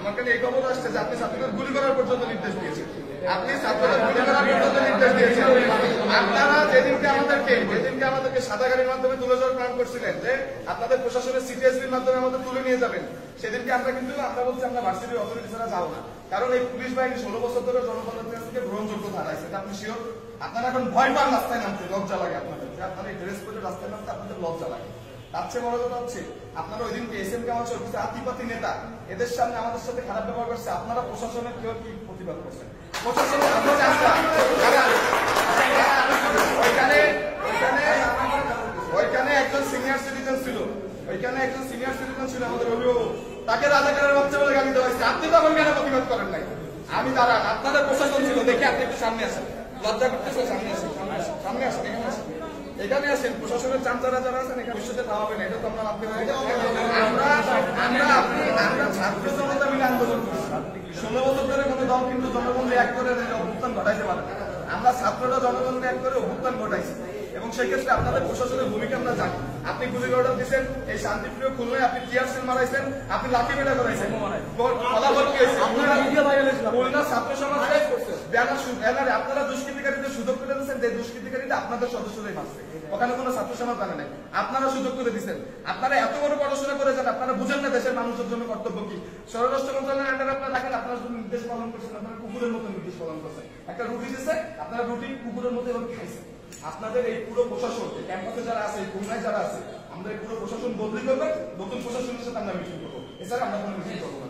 আমাকে এই খবর আসছে যে আপনি ছাত্রদের গুলি করার পর্যন্ত নির্দেশ দিয়েছেন। আপনি ছাত্রদের গুলি করার পর্যন্ত নির্দেশ দিয়েছেন। আপনারা যেদিনকে আমাদেরকে সাদা গাড়ির মাধ্যমে তুলে যাওয়ার প্ল্যান করছিলেন যে আপনাদের প্রশাসনের সিটিএসপির মাধ্যমে আমাদের তুলে নিয়ে যাবেন, সেদিনকে আমরা বলছি আমরা ভার্সিটির অথরিটি ছাড়া যাবো না। কারণ এই পুলিশ বাহিনী 16 বছর ধরে জনগণের কাছ থেকে গ্রহণযোগ্য ধারাইছে। আপনি শিওর? আপনারা এখন ভয় পান রাস্তায় নামতে, লজ্জা লাগে আপনাদের যে আপনারা এই ড্রেস পরে রাস্তায় নামতে আপনাদের লজ্জা লাগে। তার চেয়ে বড় কথা হচ্ছে আপনারা ওই দিনকে এস এম কামাল সহ কিছু আতিপাতি নেতা এদের সামনে আমাদের সাথে খারাপ ব্যবহার করছে। আপনারা প্রশাসনের কেউ কি প্রতিবাদ করছেন? প্রশাসনের ওইখানে একজন সিনিয়র সিটিজেন ছিল আমাদের অভিভাবক, তাকে রাজাকারের বাচ্চা বলে গালি দেওয়া হয়েছে। আপনি তখন কেন প্রতিবাদ করেন নাই? আমি দাঁড়ান, আপনাদের প্রশাসন ছিল, দেখে আপনি একটু সামনে আসেন। লজ্জা করতেছে, সামনে আসেন, এখানে আসেন। প্রশাসনের চামচারা যারা আছেন এখানে ভবিষ্যতে খাওয়াবে না, এটা তো আমরা ভাবতে পারি। আমরা ছাত্র জনতা মিলে আন্দোলন করছি 16 বছর ধরে। কোনো দল কিন্তু জনগণকে এক করে অভ্যুত্থান ঘটাইতে পারে না। আমরা ছাত্ররা জনগণকে এক করে অভ্যুত্থান ঘটাইছি এবং সেই ক্ষেত্রে আপনাদের প্রশাসনের ভূমিকা আমরা জানি। আপনি গুলির অর্ডার দিচ্ছেন, এই শান্তিপ্রিয় খুলনায় আপনি টিয়ার সেল মারাইছেন, আপনি লাঠি মেটা করাইছেন। ফলাফল কি হয়েছে? খুলনা ছাত্র সমাজে ব্যানারে আপনারা দুষ্কৃতিকারীদের সুযোগ করে দিচ্ছেন, যে দুষ্কৃতিকারীরা আপনাদের সদস্যরাই মারছে। ওখানে কোনো ছাত্র সমাজ বানে নাই, আপনারা সুযোগ করে দিচ্ছেন। আপনারা এত বড় পড়াশোনা করে যান, আপনারা বুঝেন না দেশের মানুষের জন্য কর্তব্য কি। স্বরাষ্ট্র মন্ত্রণালয়ের আন্ডারে আপনারা দেখেন, আপনারা শুধু নির্দেশ পালন করছেন, আপনারা কুকুরের মতো নির্দেশ পালন করছেন। একটা রুটি দিচ্ছে, আপনারা রুটি কুকুরের মতো এভাবে খাইছেন। আপনাদের এই পুরো প্রশাসন, ক্যাম্পাসে যারা আছে, খুলনায় যারা আছে, আমরা এই পুরো প্রশাসন বদলি করবেন, নতুন প্রশাসনের সাথে আমরা মিটিং করবো। এছাড়া আমরা কোনো মিটিং করবো না।